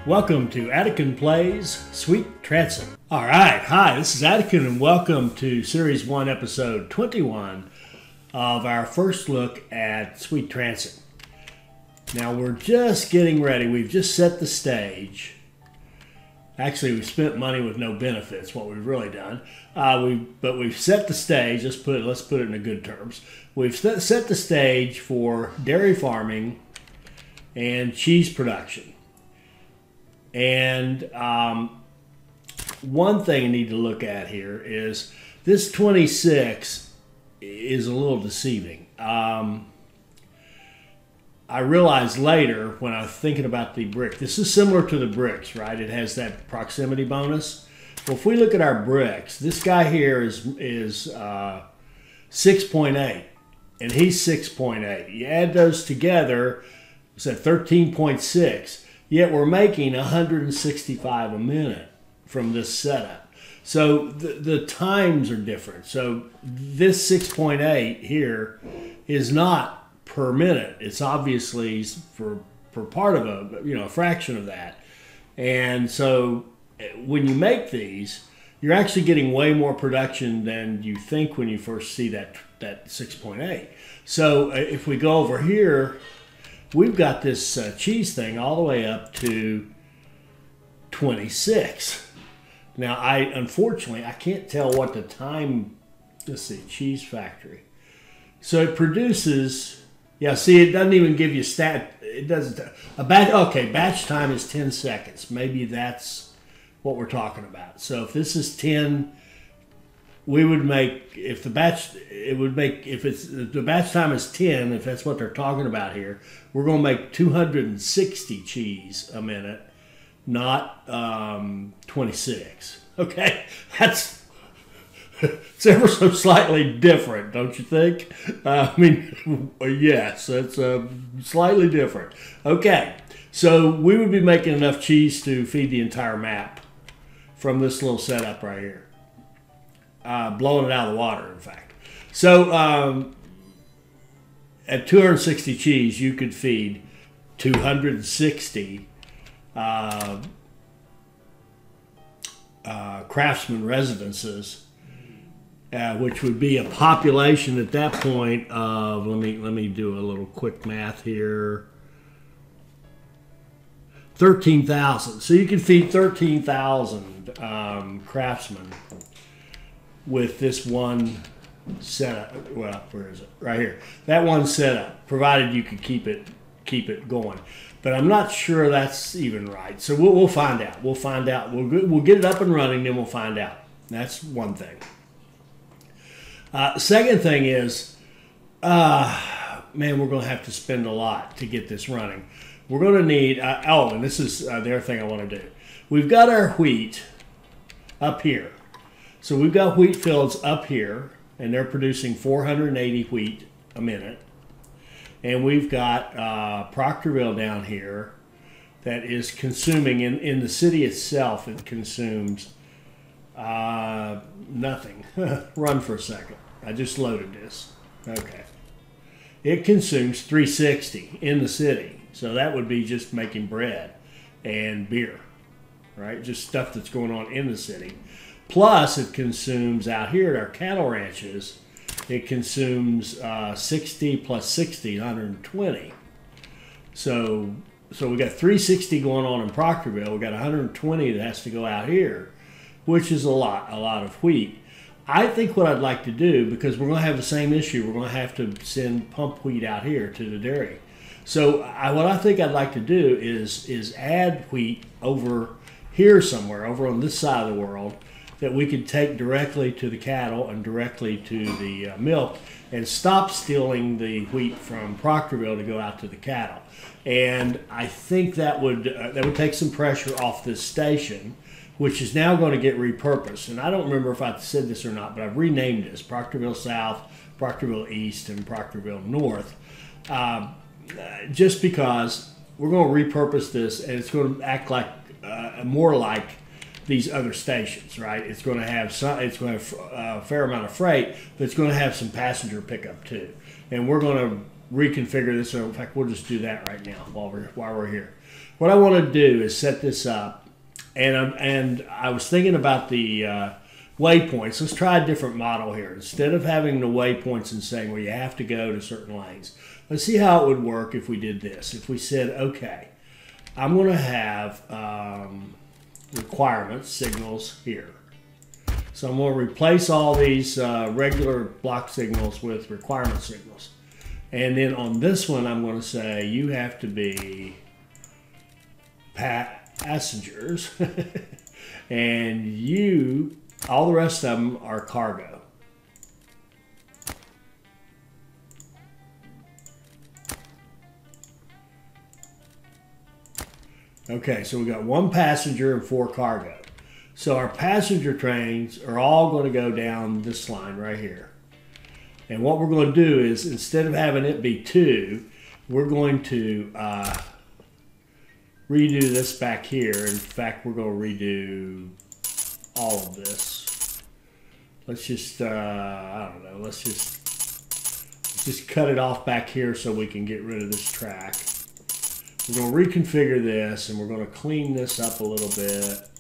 Welcome to Attican Plays Sweet Transit. All right, hi, this is Attican and welcome to Series 1, Episode 21 of our first look at Sweet Transit. Now we're just getting ready. We've just set the stage. Actually, we spent money with no benefits, what we've really done. But we've set the stage, let's put it in the good terms. We've set the stage for dairy farming and cheese production. And one thing I need to look at here is this 26 is a little deceiving. I realized later when I was thinking about the brick, this is similar to the bricks, right? It has that proximity bonus. Well, if we look at our bricks, this guy here is 6.8 and he's 6.8. You add those together, it's at 13.6. Yet we're making 165 a minute from this setup. So the times are different. So this 6.8 here is not per minute. It's obviously for part of a fraction of that. And so when you make these, you're actually getting way more production than you think when you first see that 6.8. So if we go over here, we've got this cheese thing all the way up to 26. Now, unfortunately, I can't tell what the time, let's see, cheese factory. So it produces, yeah, see, it doesn't even give you it doesn't, batch time is 10 seconds. Maybe that's what we're talking about. So if this is 10, we would make, if the batch time is 10, if that's what they're talking about here, we're going to make 260 cheese a minute, not 26. Okay, it's ever so slightly different, don't you think? Yes, it's slightly different. Okay, so we would be making enough cheese to feed the entire map from this little setup right here. Blowing it out of the water, in fact. So at 260 cheese, you could feed 260 craftsman residences, which would be a population at that point of, let me do a little quick math here, 13,000. So you could feed 13,000 craftsmen with this one setup. Well, where is it? Right here. That one setup, provided you could keep it going. But I'm not sure that's even right. So we'll find out. We'll find out. We'll get it up and running, then we'll find out. That's one thing. Second thing is, man, we're going to have to spend a lot to get this running. We're going to need, and this is the other thing I want to do. We've got our wheat up here. So we've got wheat fields up here, and they're producing 480 wheat a minute. And we've got Proctorville down here that is consuming, in the city itself, it consumes nothing. Run for a second. I just loaded this. Okay. It consumes 360 in the city. So that would be just making bread and beer, right? Just stuff that's going on in the city. Plus, it consumes out here at our cattle ranches, it consumes 60 plus 60, 120. So we got 360 going on in Proctorville. We got 120 that has to go out here, which is a lot of wheat. I think what I'd like to do, because we're going to have the same issue, we're going to have to send pump wheat out here to the dairy. So what I think I'd like to do is add wheat over here somewhere, over on this side of the world, that we could take directly to the cattle and directly to the milk, and stop stealing the wheat from Proctorville to go out to the cattle. And I think that would take some pressure off this station, which is now going to get repurposed. And I don't remember if I said this or not, but I've renamed this Proctorville South, Proctorville East, and Proctorville North, just because we're going to repurpose this, and it's going to act like more like these other stations, right? It's going to have a fair amount of freight, but it's going to have some passenger pickup too. And we're going to reconfigure this. So in fact, we'll just do that right now while we're here. what I want to do is set this up, and I was thinking about the waypoints. Let's try a different model here. Instead of having the waypoints and saying, well, you have to go to certain lanes, let's see how it would work if we did this. If we said, okay, I'm going to have requirements, signals here. So I'm going to replace all these regular block signals with requirement signals. And then on this one, I'm going to say you have to be passengers. And you, all the rest of them are cargo. Okay, so we got 1 passenger and 4 cargo. So our passenger trains are all going to go down this line right here. And what we're going to do is, instead of having it be 2, we're going to redo this back here. In fact, we're going to redo all of this. Let's just, I don't know, let's just cut it off back here so we can get rid of this track. We're going to reconfigure this, and we're going to clean this up a little bit.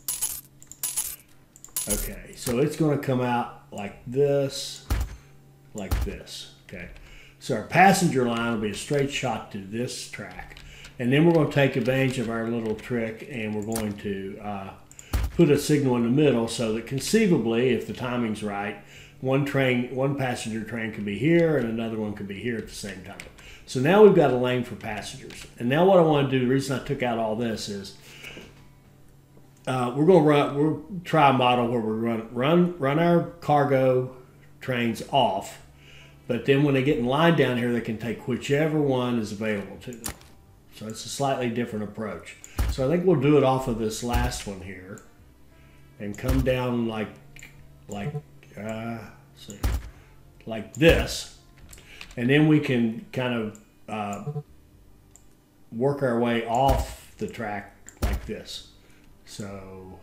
Okay, so it's going to come out like this. Okay, so our passenger line will be a straight shot to this track, and then we're going to take advantage of our little trick, and we're going to put a signal in the middle so that conceivably, if the timing's right, one passenger train could be here and another one could be here at the same time. So now we've got a lane for passengers. And now what I want to do, the reason I took out all this is we'll try a model where we run our cargo trains off. But then when they get in line down here, they can take whichever one is available to them. So it's a slightly different approach. So I think we'll do it off of this last one here and come down like this. And then we can kind of work our way off the track like this. So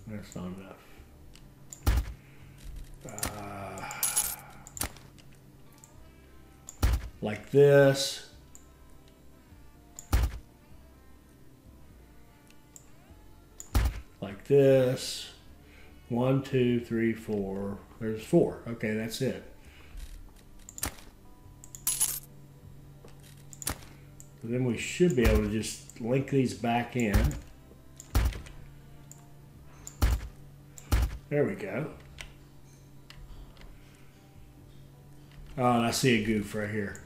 that's not enough. Like this. Like this. 1, 2, 3, 4. There's 4. Okay, that's it. Then we should be able to just link these back in. There we go. Oh, and I see a goof right here.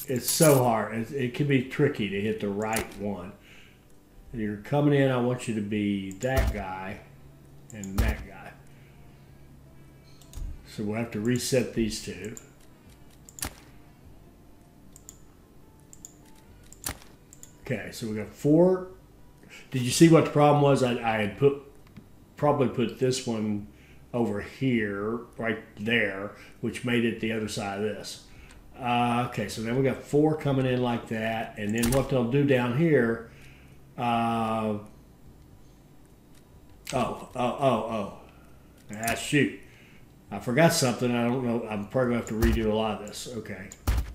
It's so hard. It can be tricky to hit the right one. You're coming in, I want you to be that guy and that guy. So we'll have to reset these two. Okay, so we got 4. Did you see what the problem was? I had probably put this one over here, right there, which made it the other side of this. Okay, so then we got 4 coming in like that, and then what they'll do down here, shoot. I forgot something. I don't know. I'm probably going to have to redo a lot of this. Okay.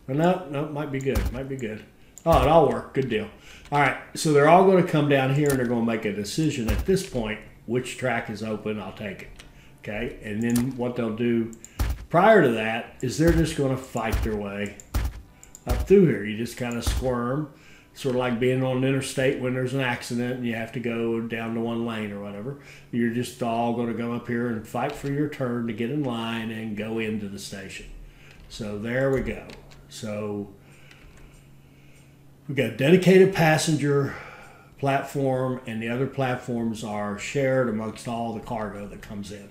But no, might be good. Might be good. Oh, it all worked. Good deal. All right, so they're all going to come down here, and they're going to make a decision at this point. Which track is open, I'll take it. Okay, and then what they'll do prior to that is they're just going to fight their way up through here. You just kind of squirm, sort of like being on an interstate when there's an accident and you have to go down to one lane or whatever. You're just all going to go up here and fight for your turn to get in line and go into the station. So there we go. So we've got a dedicated passenger platform, and the other platforms are shared amongst all the cargo that comes in.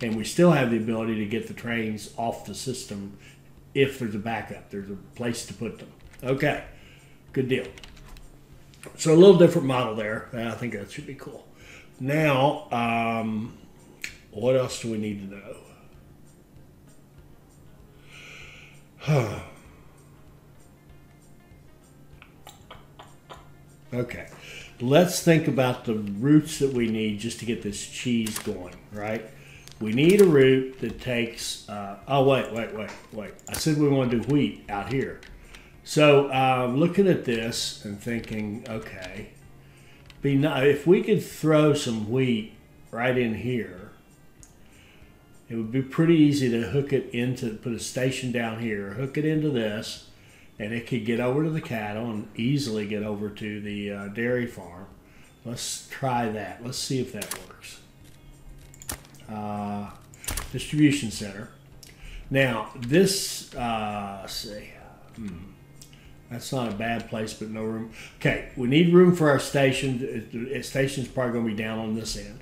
And we still have the ability to get the trains off the system if there's a backup. There's a place to put them. Okay, good deal. So a little different model there. I think that should be cool. Now, what else do we need to know? Okay, let's think about the routes that we need just to get this cheese going, right? We need a route that takes, oh, wait. I said we want to do wheat out here. So looking at this and thinking, okay, if we could throw some wheat right in here, it would be pretty easy to hook it into, put a station down here, hook it into this, and it could get over to the cattle and easily get over to the dairy farm. Let's try that. Let's see if that works. Distribution center. Now this, let's see. That's not a bad place, but no room. Okay, we need room for our station. The station's probably going to be down on this end.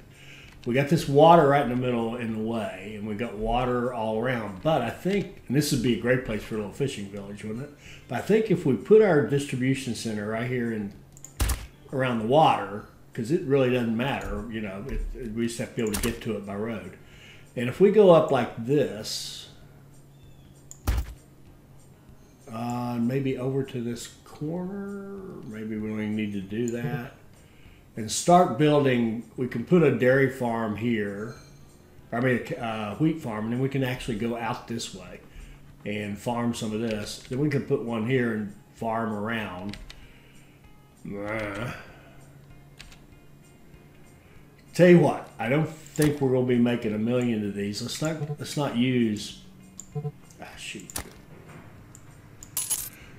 We got this water right in the middle in the way, and we got water all around. But I think, and this would be a great place for a little fishing village, wouldn't it? But I think if we put our distribution center right here in around the water, because it really doesn't matter, you know, we just have to be able to get to it by road. And if we go up like this, maybe over to this corner, maybe we don't even need to do that, and start building, we can put a dairy farm here, I mean a wheat farm, and then we can actually go out this way and farm some of this. Then we can put one here and farm around. Tell you what, I don't think we're going to be making a million of these. Let's not use. Shoot.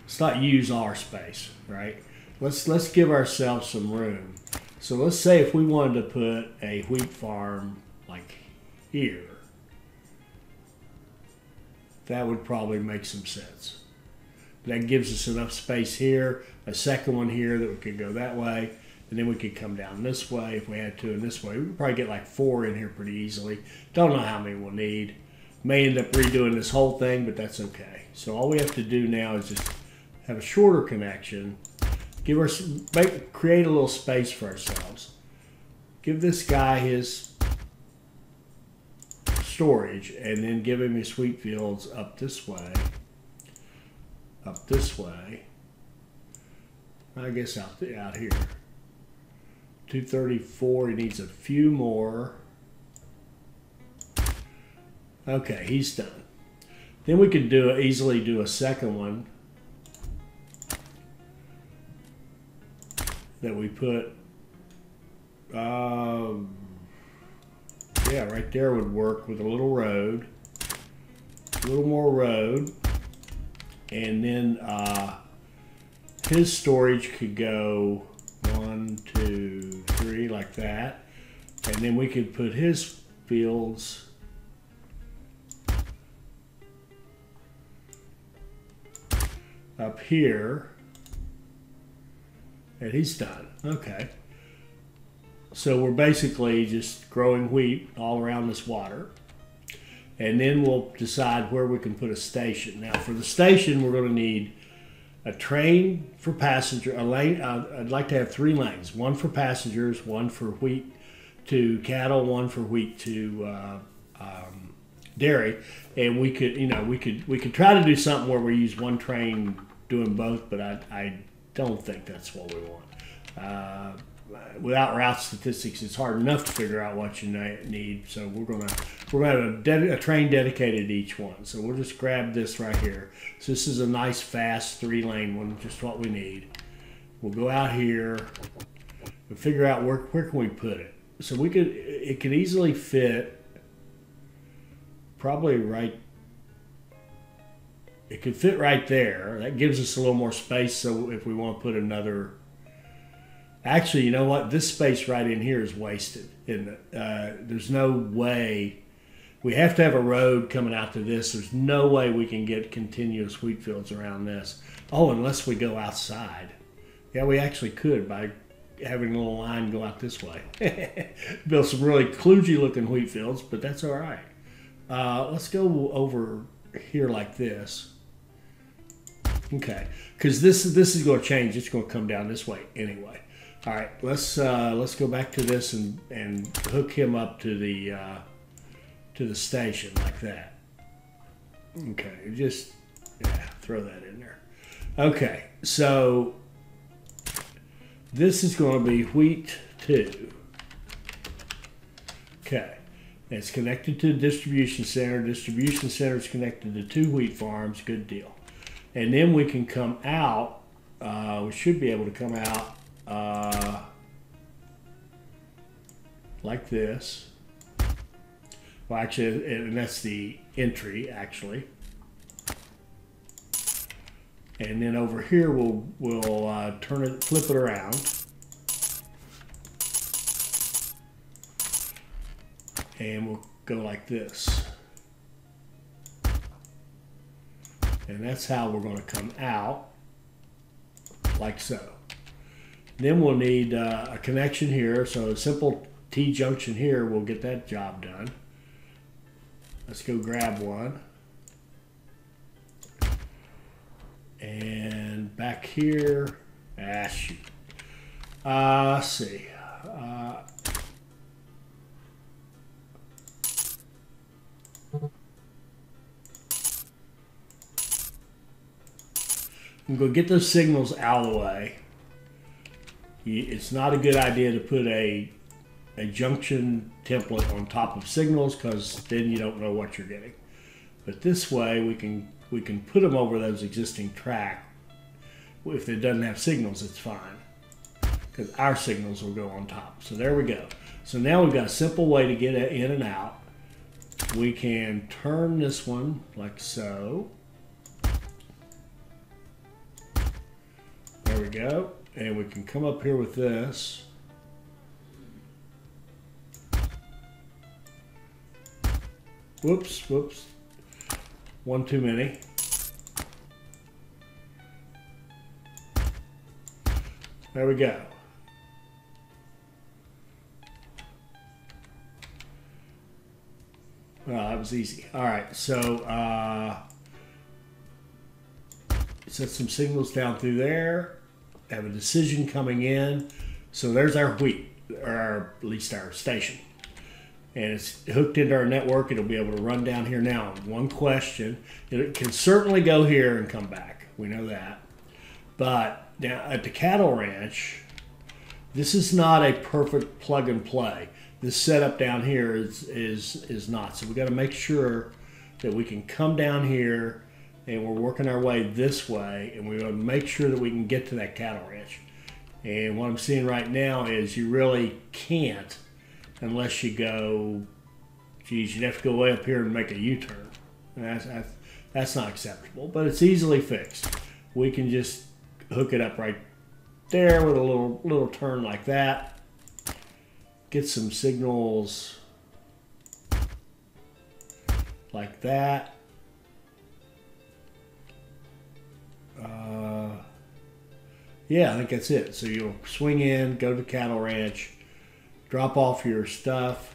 Let's not use our space, right? Let's give ourselves some room. So let's say if we wanted to put a wheat farm like here, that would probably make some sense. That gives us enough space here, a second one here that we could go that way. And then we could come down this way if we had to, and this way. We could probably get like 4 in here pretty easily. Don't know how many we'll need. May end up redoing this whole thing, but that's okay. So all we have to do now is just have a shorter connection. Create a little space for ourselves. Give this guy his storage, and then give him his wheat fields up this way. Up this way. I guess out here. 234, he needs a few more. Okay, he's done. Then we could easily do a second one that we put, yeah, right there would work with a little road, a little more road, and then his storage could go 1, 2, 3 like that, and then we could put his fields up here, and he's done. Okay, so we're basically just growing wheat all around this water, and then we'll decide where we can put a station. Now for the station, we're going to need a train for passenger, a lane. I'd like to have 3 lanes: one for passengers, one for wheat to cattle, one for wheat to dairy. And we could, we could try to do something where we use one train doing both, but I don't think that's what we want. Without route statistics, it's hard enough to figure out what you need. So we're gonna have a train dedicated to each one. So we'll just grab this right here. So this is a nice, fast 3-lane one, just what we need. We'll go out here and figure out where can we put it. So it could easily fit probably right. It could fit right there. That gives us a little more space. So if we want to put another. Actually, you know what? This space right in here is wasted, isn't it? There's no way. We have to have a road coming out to this. There's no way we can get continuous wheat fields around this. Oh, unless we go outside. Yeah, we actually could by having a little line go out this way. Build some really kludgy looking wheat fields, but that's all right. Let's go over here like this. Okay, because this is going to change. It's going to come down this way anyway. All right, let's go back to this and hook him up to the station like that. Okay, just throw that in there. Okay, so this is going to be wheat 2. Okay, It's connected to the distribution center. Distribution center is connected to 2 wheat farms. Good deal. And then we can come out. We should be able to come out like this. Well, actually, and that's the entry, actually. And then over here, we'll turn it, flip it around. And we'll go like this. And that's how we're going to come out, like so. Then we'll need a connection here. So a simple T-junction here will get that job done. Let's go grab one. And back here, shoot. Let's see. I'm going to get those signals out of the way. It's not a good idea to put a junction template on top of signals, because then you don't know what you're getting. But this way we can put them over those existing track. If it doesn't have signals, it's fine, because our signals will go on top. So there we go. So now we've got a simple way to get it in and out. We can turn this one like so. There we go. And we can come up here with this. Whoops, whoops. One too many. There we go. Well, that was easy. All right, so set some signals down through there. Have a decision coming in. So there's our wheat, or at least our station. And it's hooked into our network. It'll be able to run down here now. One question. It can certainly go here and come back. We know that. But now at the cattle ranch, this is not a perfect plug and play. This setup down here is not. So we got to make sure that we can come down here, and we're working our way this way, and we want to make sure that we can get to that cattle ranch. And what I'm seeing right now is you really can't unless you go, geez, you'd have to go way up here and make a U-turn. That's not acceptable, but it's easily fixed. We can just hook it up right there with a little turn like that. Get some signals like that. Yeah, I think that's it. So you'll swing in, go to the cattle ranch, drop off your stuff,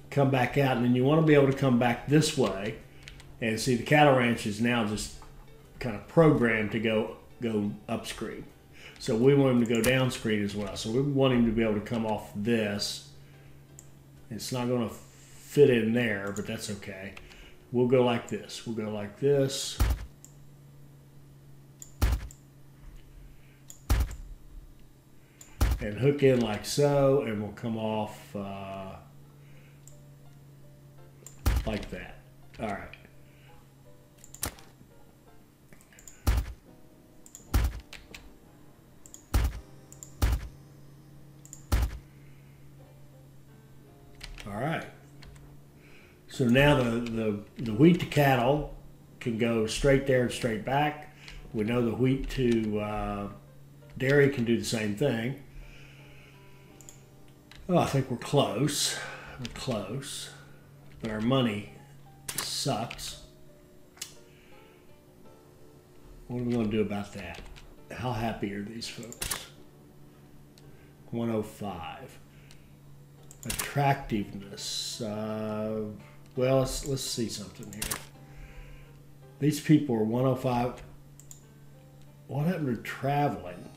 come back out, and then you want to be able to come back this way. And see, the cattle ranch is now just kind of programmed to go upstream. So we want him to go downstream as well. So we want him to be able to come off this. It's not going to fit in there, but that's okay. We'll go like this. We'll go like this. And hook in like so, and we'll come off like that. All right. All right. So now the wheat to cattle can go straight there and straight back. We know the wheat to dairy can do the same thing. Oh, I think we're close. We're close. But our money sucks. What are we going to do about that? How happy are these folks? 105. Attractiveness. Well, let's see something here. These people are 105. What happened to traveling?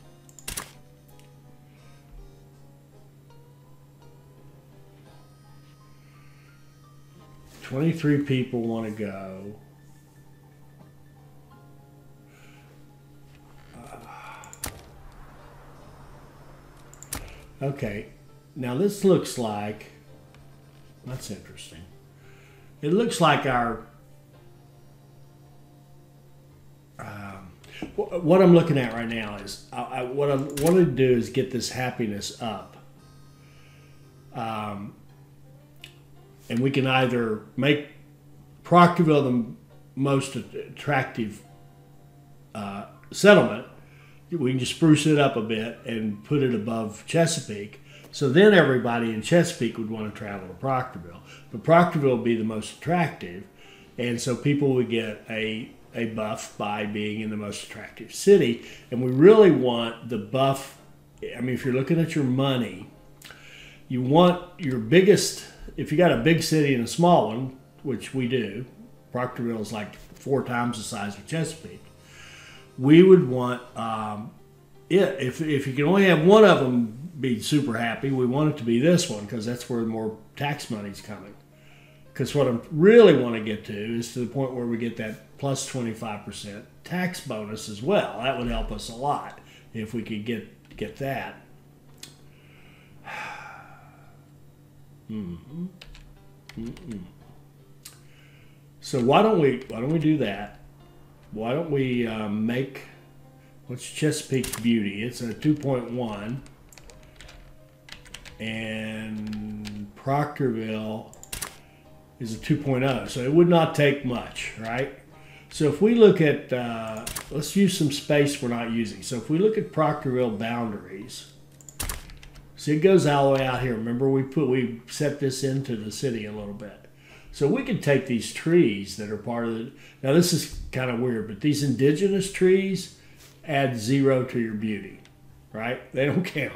$23 people want to go. Okay, now this looks like, that's interesting. it looks like our, what I'm looking at right now is, what I want to do is get this happiness up. And we can either make Proctorville the most attractive settlement. We can just spruce it up a bit and put it above Chesapeake. So then everybody in Chesapeake would want to travel to Proctorville. But Proctorville would be the most attractive. And so people would get a buff by being in the most attractive city. And we really want the buff. I mean, if you're looking at your money, you want your biggest, if you got a big city and a small one, which we do, Proctorville is like 4 times the size of Chesapeake. We would want, if you can only have one of them be super happy, we want it to be this one because that's where more tax money's coming. Because what I really want to get to is to the point where we get that plus 25% tax bonus as well. That would help us a lot if we could get that. Mm-hmm. Mm-mm. So why don't we do that? Why don't we make, what's Chesapeake Beauty? It's a 2.1, and Proctorville is a 2.0. So it would not take much, right? So if we look at, let's use some space we're not using. So if we look at Proctorville boundaries, see, it goes all the way out here. Remember, we set this into the city a little bit. So we could take these trees that are part of the, now this is kind of weird, but these indigenous trees add 0 to your beauty, right? They don't count.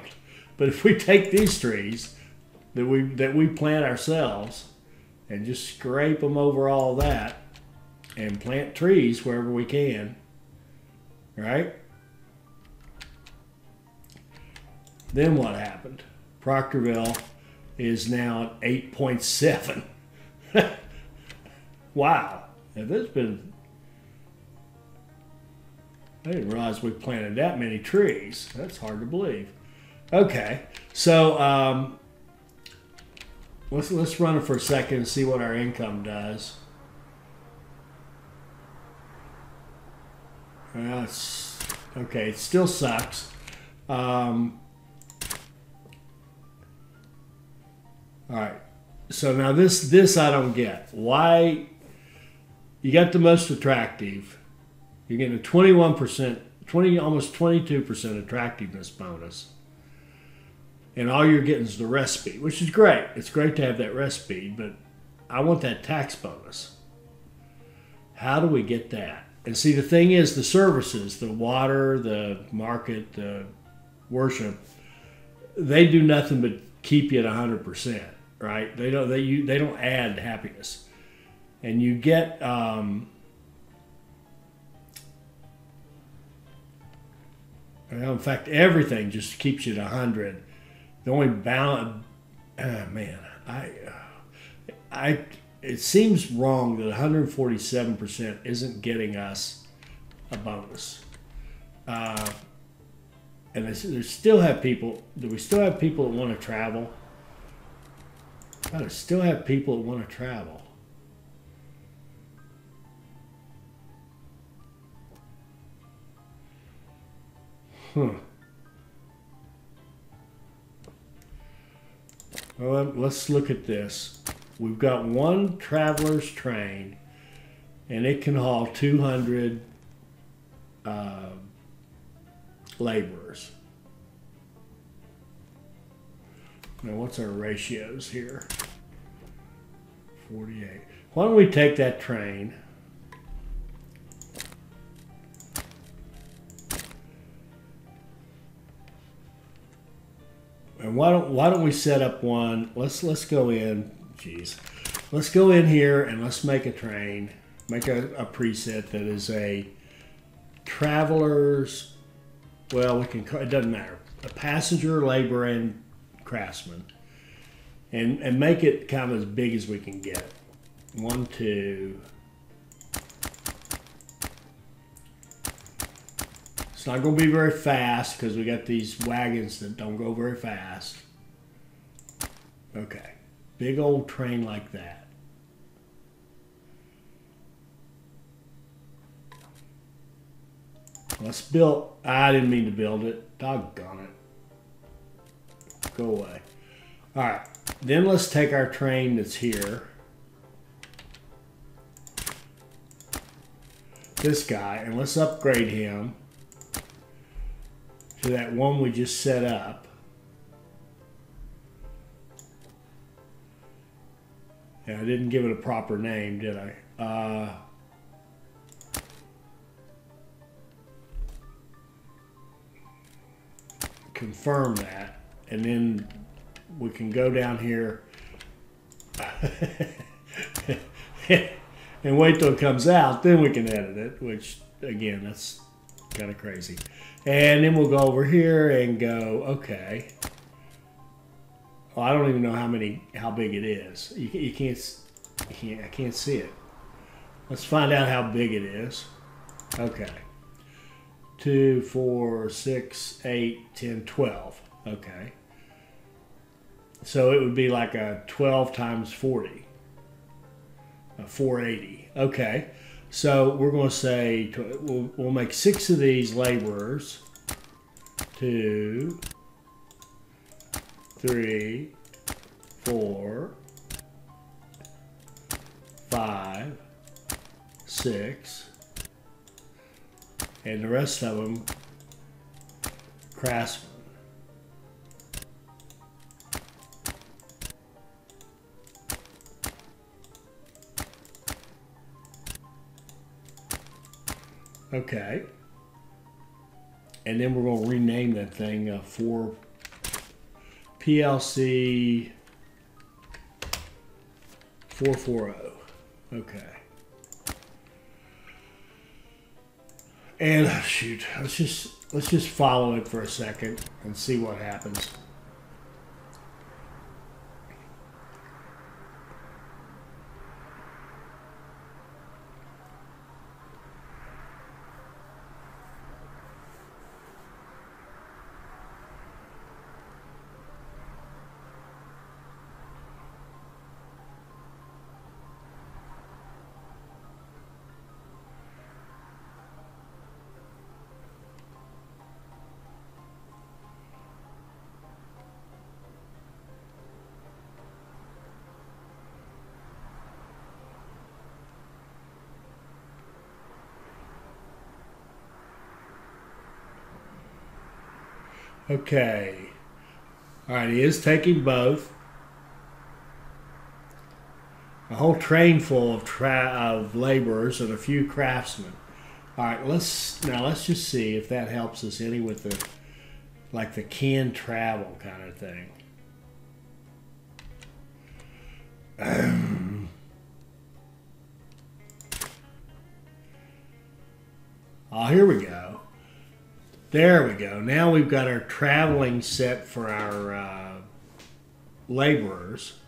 But if we take these trees that we plant ourselves and just scrape them over all that and plant trees wherever we can, right? Then what happened? Proctorville is now at 8.7. Wow. Now this been, I didn't realize we planted that many trees. That's hard to believe. Okay, so let's run it for a second and see what our income does. Well, it's okay. It still sucks. All right. So now this I don't get. Why you got the most attractive? You're getting a 21%, almost 22% attractiveness bonus, and all you're getting is the rest speed, which is great. It's great to have that rest speed, but I want that tax bonus. How do we get that? And see, the thing is, the services, the water, the market, the worship, they do nothing but keep you at 100%. Right? They don't add happiness, and you get in fact, everything just keeps you at 100. The only balance, man, it seems wrong that 147% isn't getting us a bonus. And we still have people. Do we still have people that want to travel? I still have people that want to travel. Well, let's look at this. We've got one traveler's train, and it can haul 200 laborers. Now, what's our ratios here? 48. Why don't we take that train and why don't we set up one? Let's go in. Geez, let's go in here and let's make a train. Make a preset that is a travelers. Well, we can. It doesn't matter. A passenger, labor, and craftsman, and make it kind of as big as we can get. 1, 2. It's not going to be very fast because we got these wagons that don't go very fast. Okay, big old train like that. Let's build. I didn't mean to build it. Doggone it. Go away. All right. Then let's take our train that's here. This guy, and let's upgrade him to that one we just set up. And I didn't give it a proper name, did I? Confirm that, and then we can go down here and wait till it comes out, then we can edit it, which again, that's kind of crazy. And then we'll go over here and go, okay. Well, I don't even know how big it is. I can't see it. Let's find out how big it is. Okay. 2, 4, 6, 8, 10, 12. Okay. So it would be like a 12 times 40. A 480. Okay. So we're going to say, we'll make 6 of these laborers. 2, 3, 4, 5, 6. And the rest of them, craftsmen. Okay. And then we're going to rename that thing for PLC 440. Okay. And shoot, let's just follow it for a second and see what happens. Okay. All right, he is taking both. A whole train full of laborers and a few craftsmen. All right, let's just see if that helps us any with the canned travel kind of thing. Oh, here we go. There we go. Now we've got our traveling set for our laborers.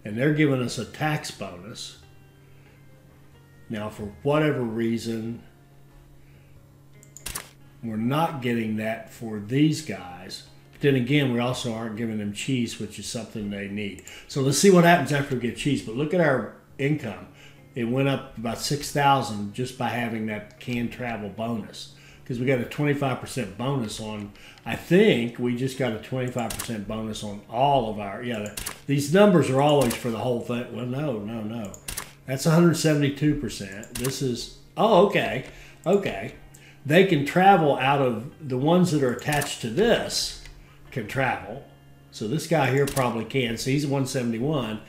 And they're giving us a tax bonus. Now, for whatever reason, we're not getting that for these guys. But then again, we also aren't giving them cheese, which is something they need. So let's see what happens after we get cheese. But look at our income. It went up about $6,000 just by having that canned travel bonus. Because we got a 25% bonus on, I think we just got a 25% bonus on all of our, these numbers are always for the whole thing. Well, no. That's 172%. This is, oh, okay. They can travel out of, the ones that are attached to this can travel. So this guy here probably can. So he's 171.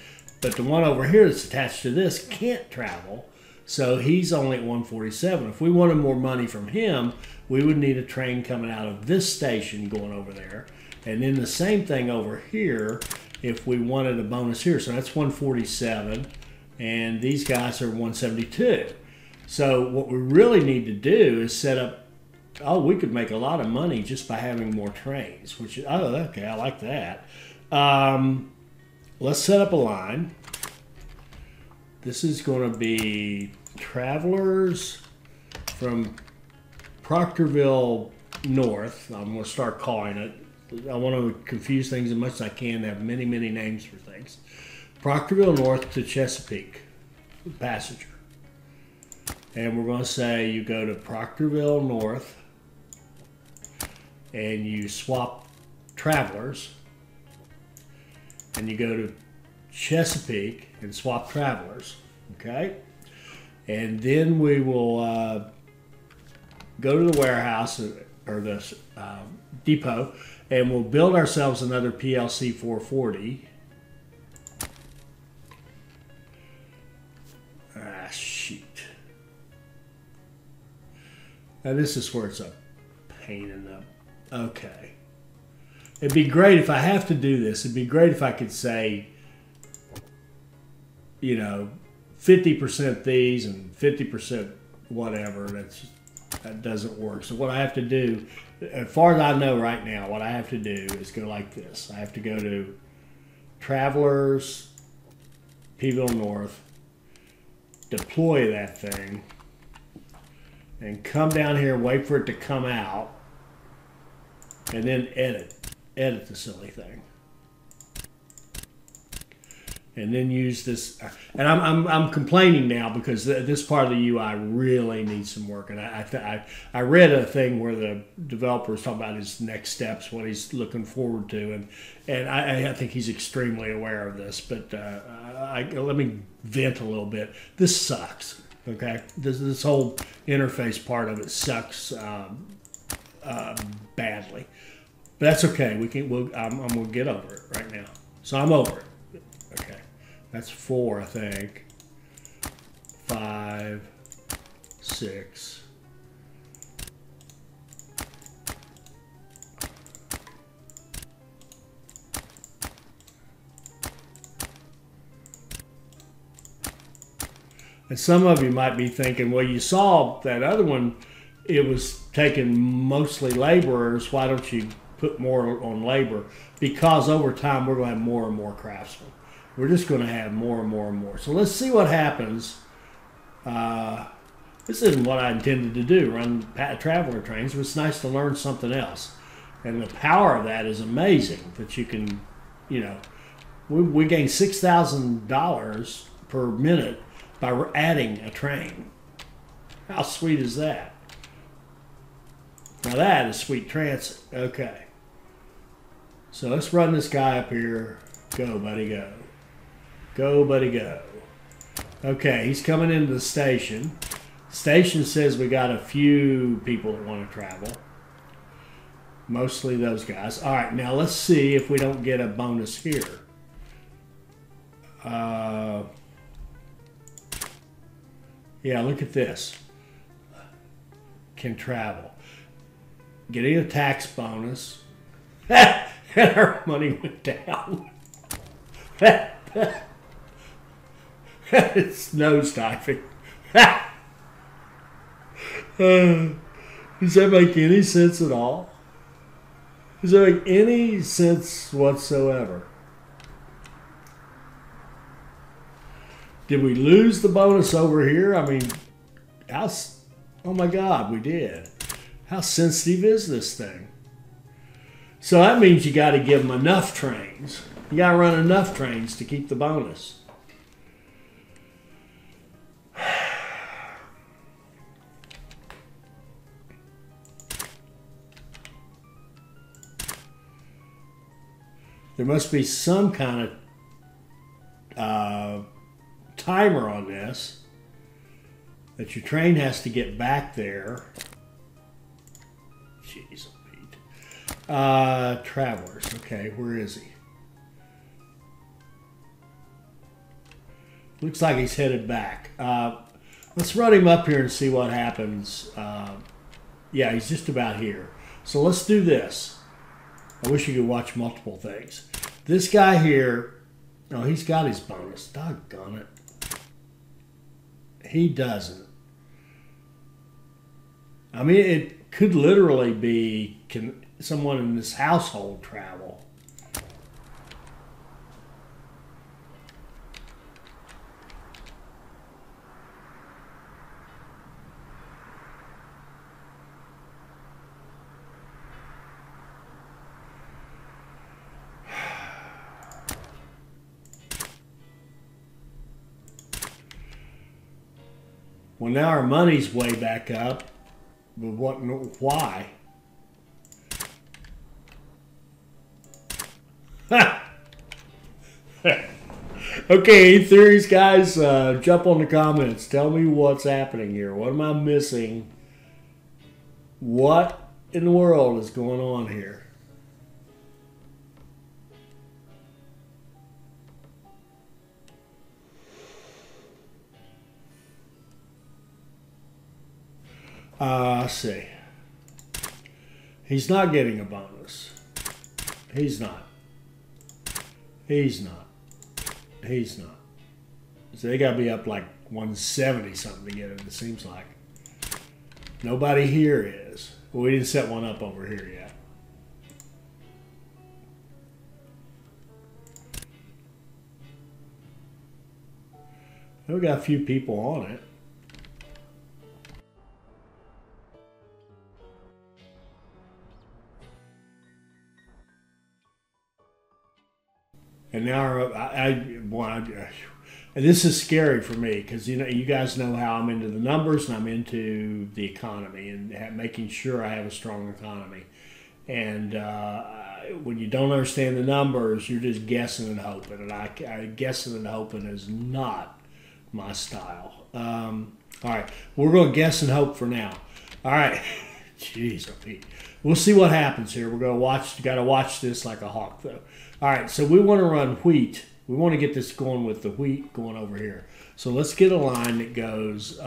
But the one over here that's attached to this can't travel. So he's only at 147. If we wanted more money from him, we would need a train coming out of this station going over there. And then the same thing over here if we wanted a bonus here. So that's 147. And these guys are 172. So what we really need to do is set up, we could make a lot of money just by having more trains. Which, okay, I like that. Let's set up a line. This is going to be travelers from Proctorville North. I'm going to start calling it. I want to confuse things as much as I can, have many names for things. Proctorville North to Chesapeake, passenger. And we're going to say you go to Proctorville North and you swap travelers. And you go to Chesapeake and swap travelers. Okay? And then we will go to the warehouse or the depot, and we'll build ourselves another PLC 440. Ah, shoot. Now this is where it's a pain in the... Okay. It'd be great if I have to do this. It'd be great if I could say, you know, 50% these and 50% whatever. That doesn't work. So what I have to do, as far as I know right now, what I have to do is go like this. I have to go to Travelers, Peeville North, deploy that thing, and come down here and wait for it to come out, and then edit the silly thing. And then use this, and I'm complaining now because this part of the UI really needs some work. And I read a thing where the developer was talking about his next steps, what he's looking forward to, and I think he's extremely aware of this. But let me vent a little bit. This sucks. Okay, this whole interface part of it sucks badly. But that's okay. I'm gonna get over it right now. So I'm over it. Okay, that's 4, I think. 5, 6. And some of you might be thinking, well, you saw that other one, it was taking mostly laborers. Why don't you put more on labor? Because over time, we're going to have more and more craftsmen. We're just going to have more and more and more. So let's see what happens. This isn't what I intended to do, run traveler trains, but it's nice to learn something else. And the power of that is amazing, that you can, you know, we gain $6,000 per minute by adding a train. How sweet is that? Now that is sweet transit. Okay. So let's run this guy up here. Go, buddy, go. Go, buddy, go. Okay, he's coming into the station. Station says we got a few people that want to travel. Mostly those guys. All right, now let's see if we don't get a bonus here. Yeah, look at this. Can travel. Getting a tax bonus. And our money went down. It's nosediving. Does that make any sense at all? Does that make any sense whatsoever? Did we lose the bonus over here? I mean, oh my God, we did. How sensitive is this thing? So that means you got to give them enough trains. You got to run enough trains to keep the bonus. There must be some kind of timer on this that your train has to get back there. Jeez, Pete. Travelers. Okay, where is he? Looks like he's headed back. Let's run him up here and see what happens. Yeah, he's just about here. So let's do this. I wish you could watch multiple things. This guy here, oh, he's got his bonus. Doggone it. He doesn't. I mean, it could literally be, can someone in this household travel? Well, now our money's way back up. But what? Why? Okay, any theories, guys? Jump on the comments. Tell me what's happening here. What am I missing? What in the world is going on here? Let's see. He's not getting a bonus. He's not. He's not. He's not. So they got to be up like 170 something to get it, it seems like. Nobody here is. Well, we didn't set one up over here yet. We got a few people on it. And now and this is scary for me because you guys know how I'm into the numbers and I'm into the economy and making sure I have a strong economy. And when you don't understand the numbers, you're just guessing and hoping. And guessing and hoping is not my style. All right, we're going to guess and hope for now. All right, jeez, Pete. We'll see what happens here. We're going to watch. Got to watch this like a hawk, though. All right, so we want to run wheat. We want to get this going with the wheat going over here. So let's get a line that goes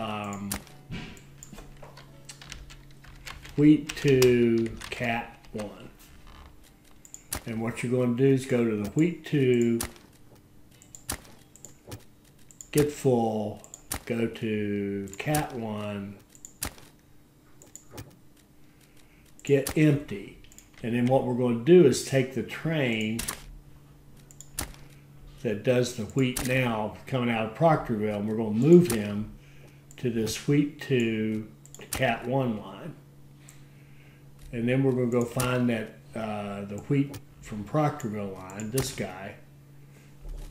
wheat to cat 1. And what you're going to do is go to the wheat 2, get full, go to cat 1, get empty. And then what we're going to do is take the train that does the wheat now coming out of Proctorville, and we're going to move him to this wheat 2 to cat 1 line. And then we're going to go find that the wheat from Proctorville line, this guy,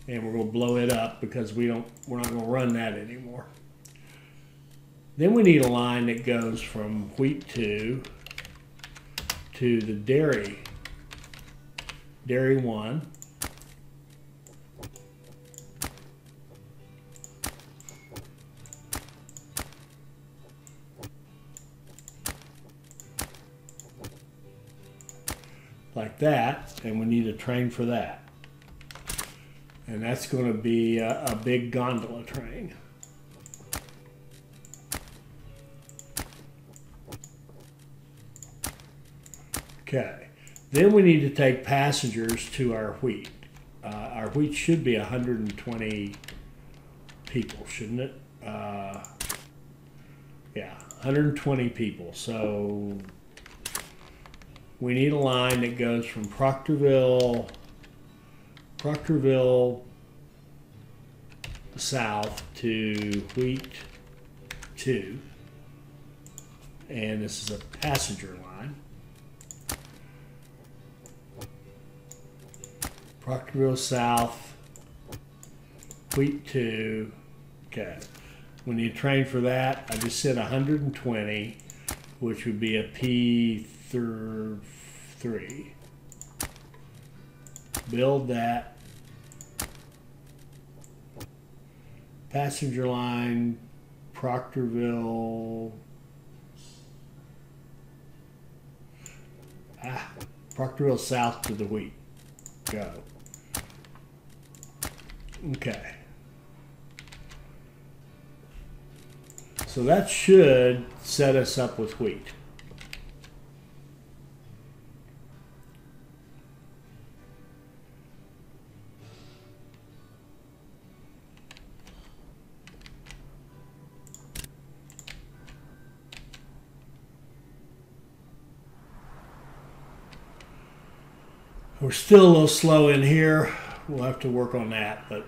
and we're going to blow it up because we're not going to run that anymore. Then we need a line that goes from wheat 2 to the dairy 1. Like that, and we need a train for that. And that's going to be a big gondola train. Okay, then we need to take passengers to our wheat. Our wheat should be 120 people, shouldn't it? Yeah, 120 people. So we need a line that goes from Proctorville south to wheat 2. And this is a passenger line. Proctorville south, wheat 2. Okay. We need a train for that. I just said 120, which would be a P3. Build that. Passenger line, Proctorville. Proctorville south to the wheat. Go. Okay. So that should set us up with wheat. We're still a little slow in here. We'll have to work on that, but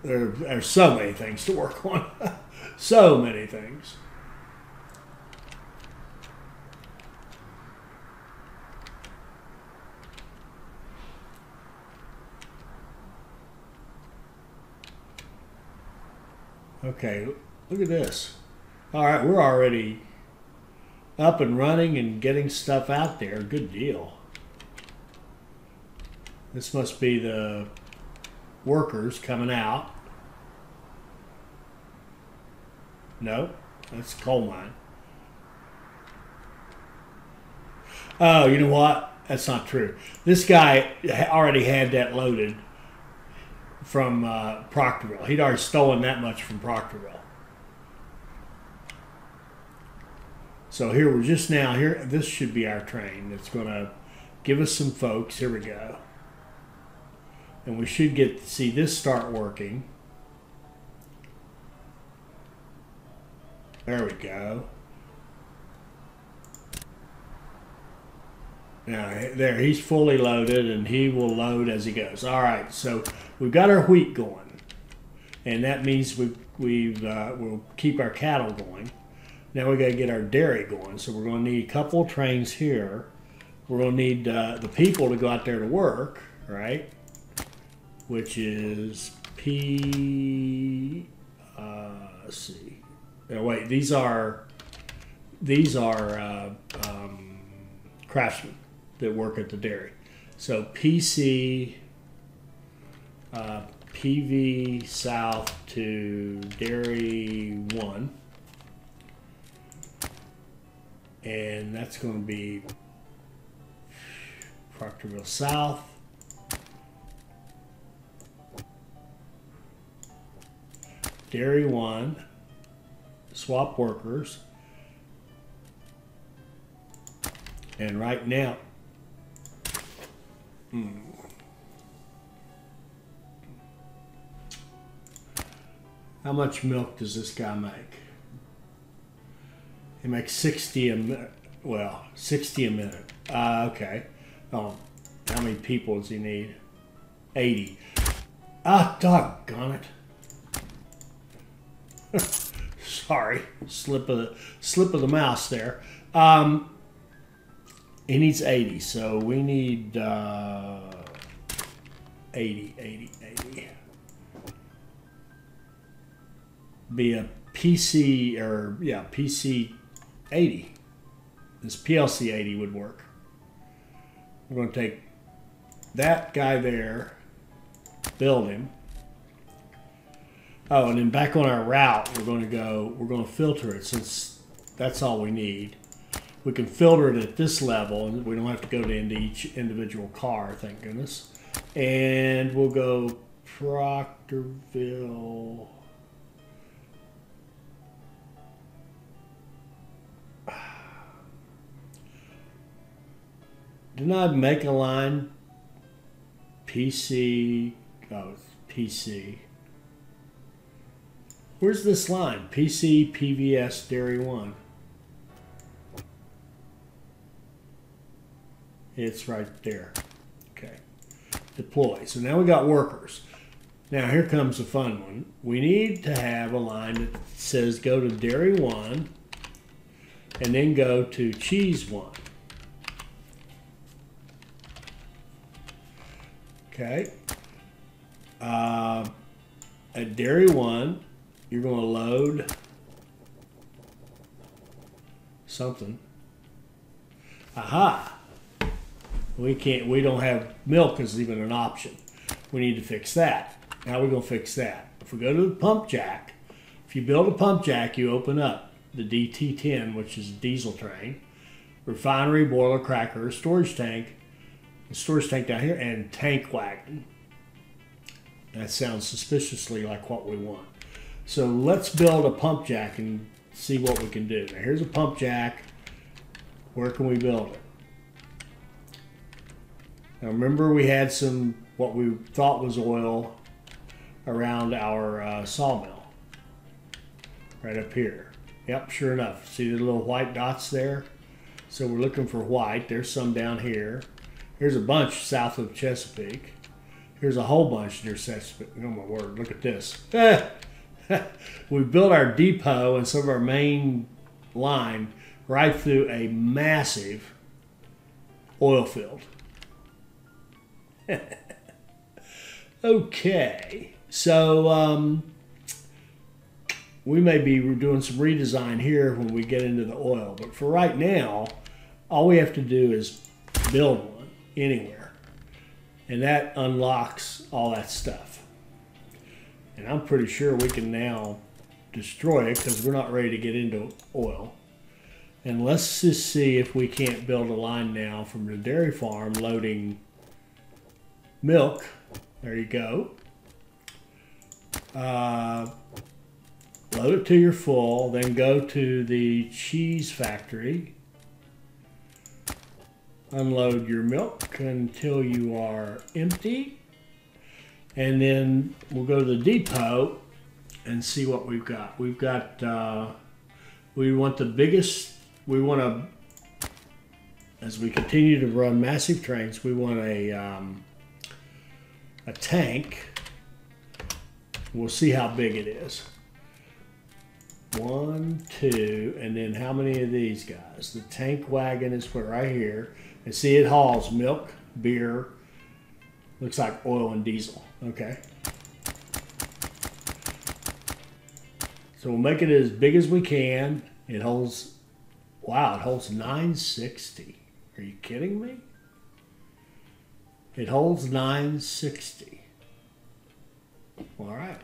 there's so many things to work on. So many things. Okay, look at this. All right, we're already up and running and getting stuff out there. Good deal. This must be the workers coming out. No, that's coal mine. Oh, you know what? That's not true. This guy already had that loaded from Proctorville. He'd already stolen that much from Proctorville. So here we're just now here. This should be our train that's going to give us some folks. Here we go. And we should get to see this start working. There we go. Now, there, he's fully loaded, and he will load as he goes. All right, so we've got our wheat going, and that means we'll keep our cattle going. Now we got to get our dairy going, so we're going to need a couple of trains here. We're going to need the people to go out there to work, right? Which is let's see. Oh, wait, these are craftsmen that work at the dairy. So PC, PV south to Dairy 1. And that's going to be Proctorville South. Dairy 1. Swap workers. And right now, how much milk does this guy make? He makes 60 a minute. Well, 60 a minute. Okay. Oh, how many people does he need? 80. Ah, doggone it. Sorry, slip of the mouse there. He needs 80, so we need 80. Be a PC, or yeah, PC 80. This PLC 80 would work. We're going to take that guy there, build him. Oh, and then back on our route, we're going to filter it, since that's all we need. We can filter it at this level, and we don't have to go into each individual car, thank goodness. And we'll go Proctorville. Didn't I make a line? PC, oh, it's PC. Where's this line? PC, PVS, Dairy 1. It's right there. Okay. Deploy. So now we got workers. Now here comes the fun one. We need to have a line that says go to Dairy 1 and then go to Cheese 1. Okay. At Dairy 1, you're going to load something. Aha! We don't have milk as even an option. We need to fix that. How are we going to fix that? If we go to the pump jack, if you build a pump jack, you open up the DT10, which is a diesel train, refinery, boiler, cracker, storage tank down here, and tank wagon. That sounds suspiciously like what we want. So let's build a pump jack and see what we can do. Now here's a pump jack. Where can we build it? Now remember, we had some what we thought was oil around our sawmill. Right up here. Yep, sure enough. See the little white dots there? So we're looking for white. There's some down here. Here's a bunch south of Chesapeake. Here's a whole bunch near Chesapeake. Oh my word, look at this. We built our depot and some of our main line right through a massive oil field. Okay, so we may be doing some redesign here when we get into the oil. But for right now, all we have to do is build one anywhere. And that unlocks all that stuff. And I'm pretty sure we can now destroy it because we're not ready to get into oil. And let's just see if we can't build a line now from the dairy farm loading milk. There you go. Load it till you're full, then go to the cheese factory. Unload your milk until you are empty. And then we'll go to the depot and see what we've got. We've got, we want the biggest, we want to, as we continue to run massive trains, we want a tank. We'll see how big it is. 1, 2, and then how many of these guys? The tank wagon is put right here. And see, it hauls milk, beer, looks like oil and diesel. Okay. So we'll make it as big as we can. It holds, wow, it holds 960. Are you kidding me? It holds 960. All right.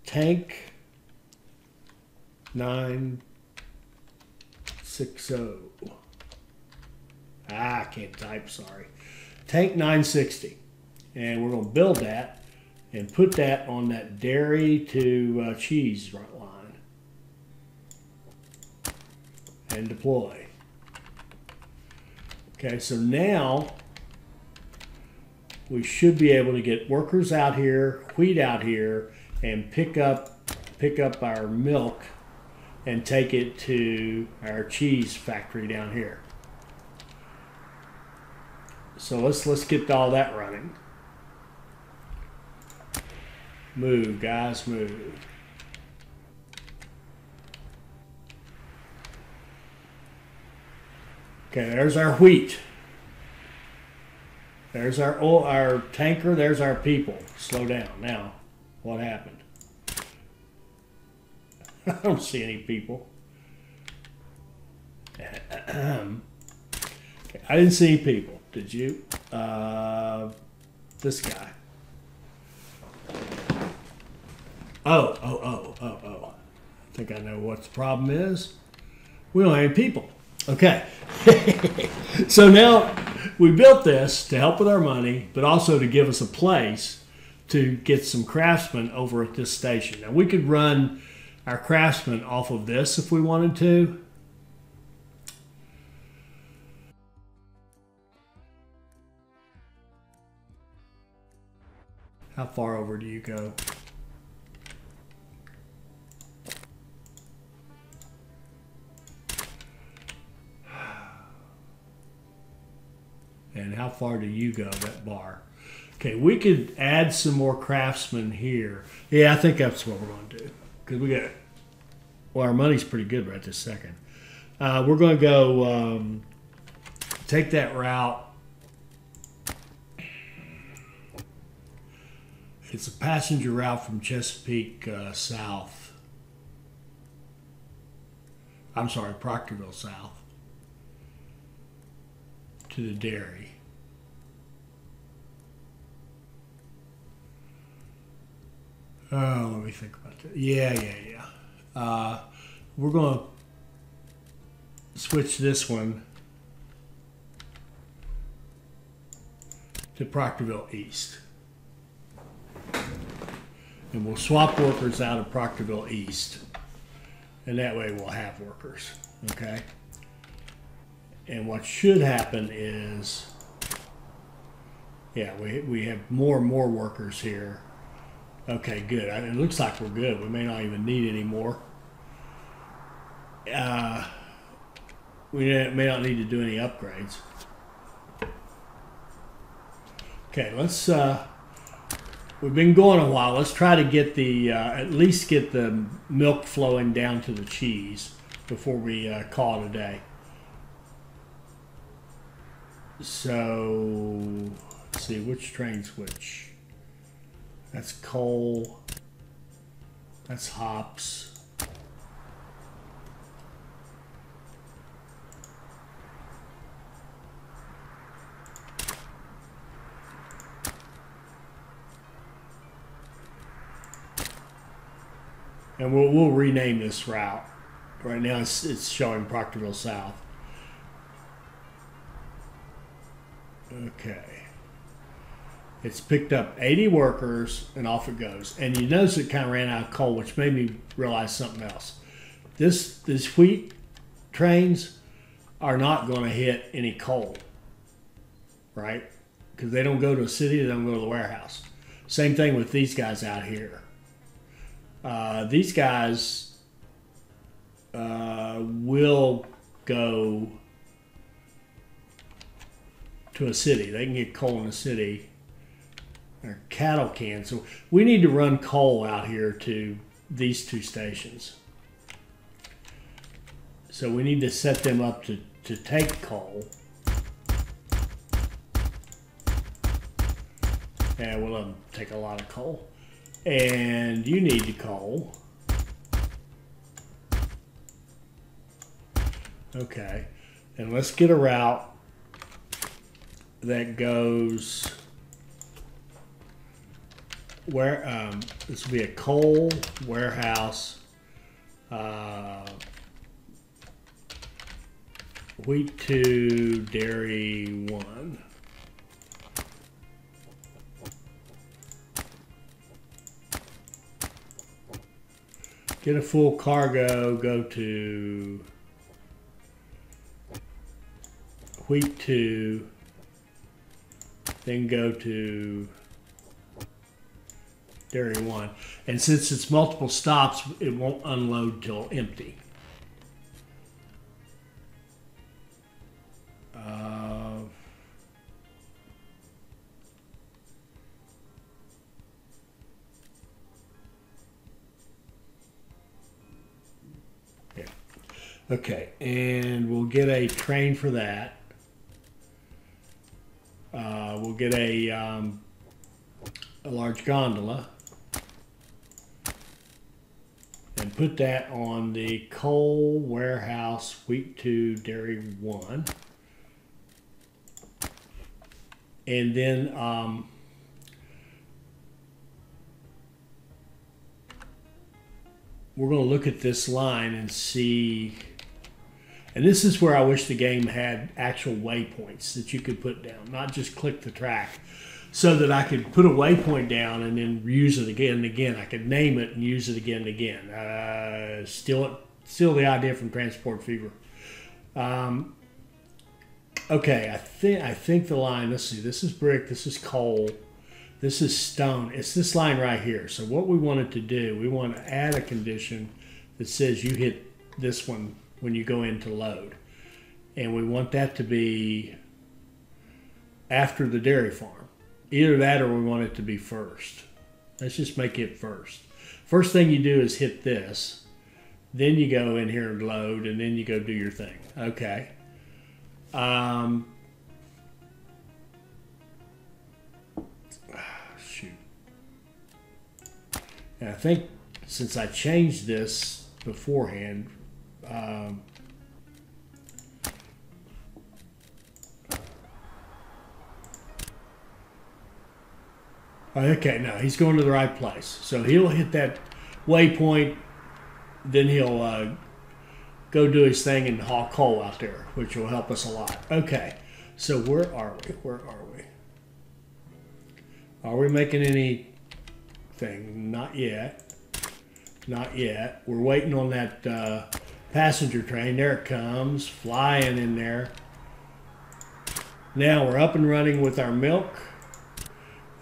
Tank 960. I can't type, sorry. Tank 960. And we're going to build that and put that on that dairy to cheese line. And deploy. Okay, so now we should be able to get workers out here, wheat out here, and pick up our milk and take it to our cheese factory down here. So let's get all that running. Move, guys, move. Okay, there's our wheat. There's our tanker, there's our people. Slow down. Now, what happened? I don't see any people. Okay, I didn't see any people. Did you? This guy. Oh. I think I know what the problem is. We don't have any people. Okay. So now we built this to help with our money, but also to give us a place to get some craftsmen over at this station. Now we could run our craftsmen off of this if we wanted to. How far over do you go? And how far do you go, that bar? Okay, we could add some more craftsmen here. Yeah, I think that's what we're going to do. Because we got, well, our money's pretty good right this second. We're going to go take that route. It's a passenger route from Chesapeake south. I'm sorry, Proctorville south to the dairy. Oh, let me think about that. Yeah. We're going to switch this one to Proctorville East. And we'll swap workers out of Proctorville East. And that way we'll have workers. Okay? And what should happen is, yeah, we have more and more workers here. Okay, good. It looks like we're good. We may not even need any more. We may not need to do any upgrades. Okay, let's, we've been going a while. Let's try to get the, at least get the milk flowing down to the cheese before we call it a day. So, let's see, which train switch? That's coal. That's hops. And we'll rename this route. Right now it's showing Proctorville South. Okay. It's picked up 80 workers and off it goes. And you notice it kind of ran out of coal, which made me realize something else. These wheat trains are not going to hit any coal, right? Because they don't go to a city, they don't go to the warehouse. Same thing with these guys out here. These guys will go to a city. They can get coal in a city. Or cattle can. So we need to run coal out here to these two stations. So we need to set them up to take coal. And we'll let them take a lot of coal. And you need the coal. Okay. And let's get a route that goes where this will be a coal warehouse, wheat 2, dairy 1. Get a full cargo, go to wheat 2, then go to dairy 1. And since it's multiple stops, it won't unload till empty. Yeah. Okay, and we'll get a train for that. We'll get a large gondola and put that on the coal warehouse wheat 2 dairy 1, and then we're going to look at this line and see. And this is where I wish the game had actual waypoints that you could put down, not just click the track, so that I could put a waypoint down and then use it again and again. I could name it and use it again and again. Still the idea from Transport Fever. Okay, I think the line, let's see, this is brick, this is coal, this is stone. It's this line right here. So what we wanted to do, we want to add a condition that says you hit this one when you go in to load. And we want that to be after the dairy farm. Either that or we want it to be first. Let's just make it first. First thing you do is hit this. Then you go in here and load, and then you go do your thing. Okay. Shoot. And I think since I changed this beforehand, okay, no, he's going to the right place. So he'll hit that waypoint, then he'll go do his thing and haul coal out there, which will help us a lot. Okay, so where are we? Where are we? Are we making anything? Not yet. Not yet. We're waiting on that passenger train. There it comes, flying in there. Now we're up and running with our milk.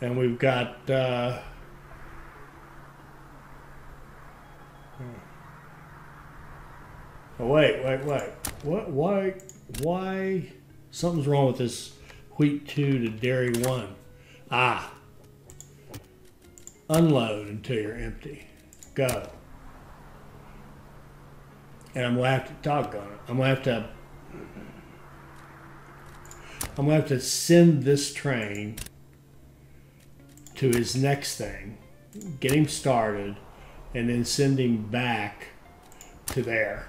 And we've got oh wait. What? Why? Something's wrong with this wheat 2 to dairy 1. Ah. Unload until you're empty. Go. And I'm gonna have to doggone it. I'm gonna have to send this train to his next thing, get him started, and then send him back to there.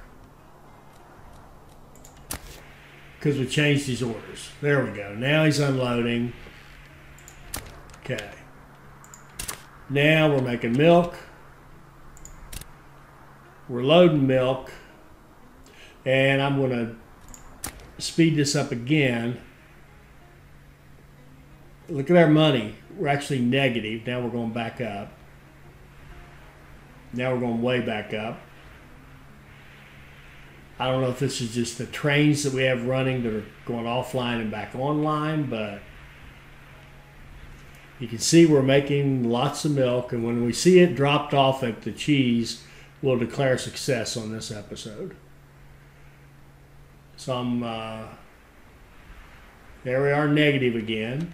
Because we changed these orders. There we go. Now he's unloading. Okay. Now we're making milk. We're loading milk. And I'm going to speed this up again. Look at our money. We're actually negative. Now we're going back up. Now we're going way back up. I don't know if this is just the trains that we have running that are going offline and back online, but you can see we're making lots of milk, and when we see it dropped off at the cheese, we'll declare success on this episode. So there we are, negative again.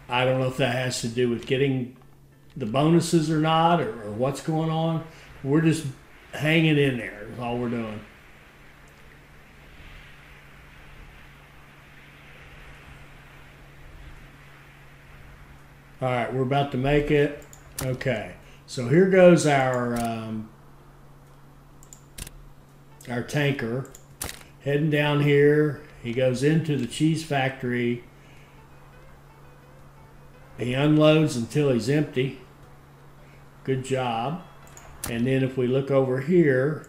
I don't know if that has to do with getting the bonuses or not, or what's going on. We're just hanging in there is all we're doing. All right, we're about to make it. Okay, so here goes our tanker heading down here. He goes into the cheese factory. He unloads until he's empty. Good job. And then if we look over here,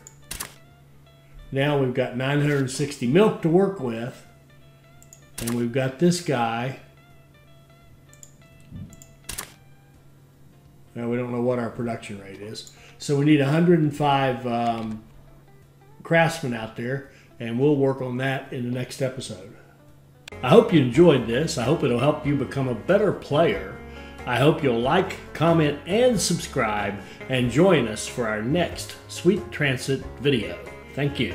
now we've got 960 milk to work with. And we've got this guy. Now we don't know what our production rate is. So we need 105 craftsmen out there, and we'll work on that in the next episode. I hope you enjoyed this. I hope it'll help you become a better player. I hope you'll like, comment, and subscribe, and join us for our next Sweet Transit video. Thank you.